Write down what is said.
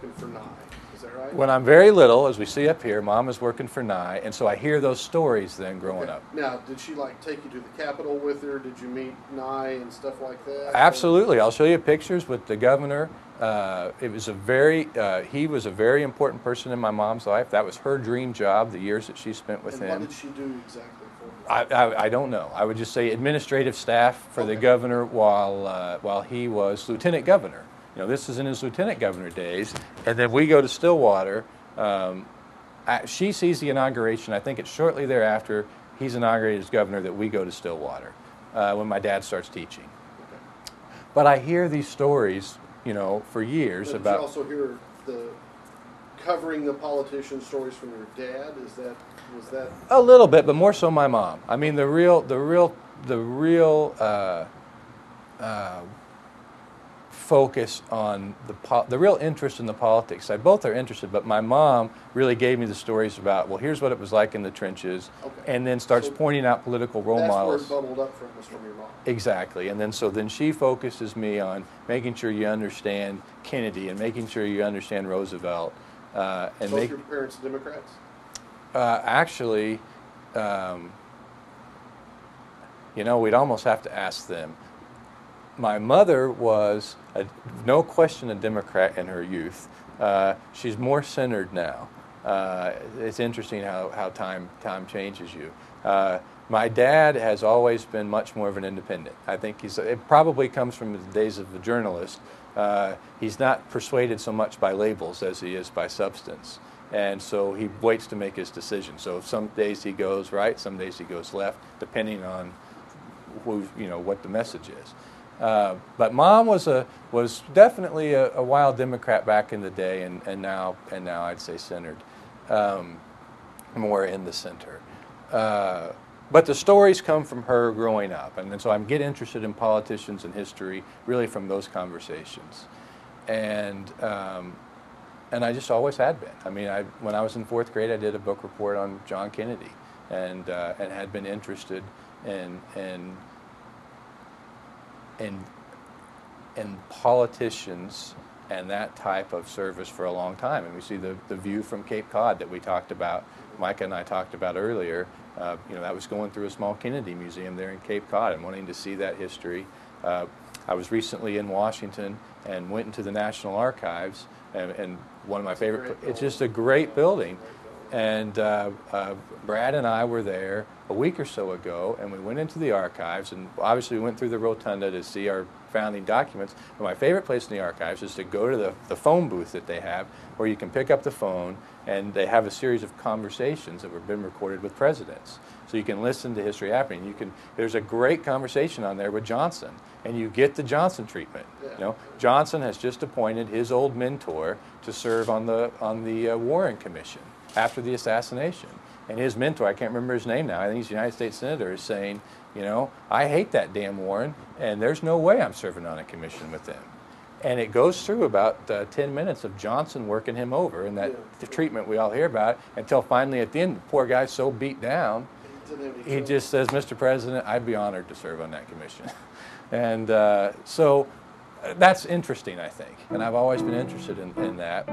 working for Nye. Is that right? When I'm very little, as we see up here, Mom is working for Nye, and so I hear those stories then growing up. Now, did she like take you to the Capitol with her? Did you meet Nye and stuff like that? Absolutely. I'll show you pictures with the governor. It was he was a very important person in my mom's life. That was her dream job, the years that she spent with him. What did she do exactly for you? I don't know. I would just say administrative staff for the governor while he was lieutenant governor. You know, this is in his lieutenant governor days. And then we go to Stillwater. She sees the inauguration. I think it's shortly thereafter he's inaugurated as governor that we go to Stillwater when my dad starts teaching. Okay. But I hear these stories, you know, for years but about. Did you also hear the covering the politician stories from your dad? Was that A little bit, but more so my mom. I mean, the real focus on the real interest in the politics. Both are interested, but my mom really gave me the stories about, well, here's what it was like in the trenches, and then starts pointing out political role models. That's where it bubbled up from your mom. Exactly, and then she focuses me on making sure you understand Kennedy and making sure you understand Roosevelt. And both your parents Democrats? Actually, you know, we'd almost have to ask them. My mother was, no question, a Democrat in her youth. She's more centered now. It's interesting how time changes you. My dad has always been much more of an independent. I think it probably comes from the days of the journalist. He's not persuaded so much by labels as he is by substance. And so he waits to make his decision. So some days he goes right, some days he goes left, depending on what the message is. But Mom was definitely a wild Democrat back in the day, and now I'd say centered, more in the center. But the stories come from her growing up, and so I get interested in politicians and history really from those conversations, and I just always had been. I mean, when I was in 4th grade, I did a book report on John Kennedy, and had been interested in politicians and that type of service for a long time. And we see the view from Cape Cod that we talked about, Micah and I talked about earlier. That was going through a small Kennedy museum there in Cape Cod and wanting to see that history. I was recently in Washington and went into the National Archives, and one of my favorite, it's just a great building. And Brad and I were there a week or so ago, and we went into the archives, and obviously we went through the rotunda to see our founding documents. But my favorite place in the archives is to go to the phone booth that they have, where you can pick up the phone, and they have a series of conversations that have been recorded with presidents. So you can listen to history happening. There's a great conversation on there with Johnson, and you get the Johnson treatment. You know, Johnson has just appointed his old mentor to serve on the Warren Commission after the assassination. And his mentor, I can't remember his name now, I think he's a United States Senator, is saying, I hate that damn Warren, and there's no way I'm serving on a commission with them. And it goes through about 10 minutes of Johnson working him over, and the treatment we all hear about, until finally at the end, the poor guy's so beat down, he just says, Mr. President, I'd be honored to serve on that commission. And so that's interesting, I think, and I've always been interested in that.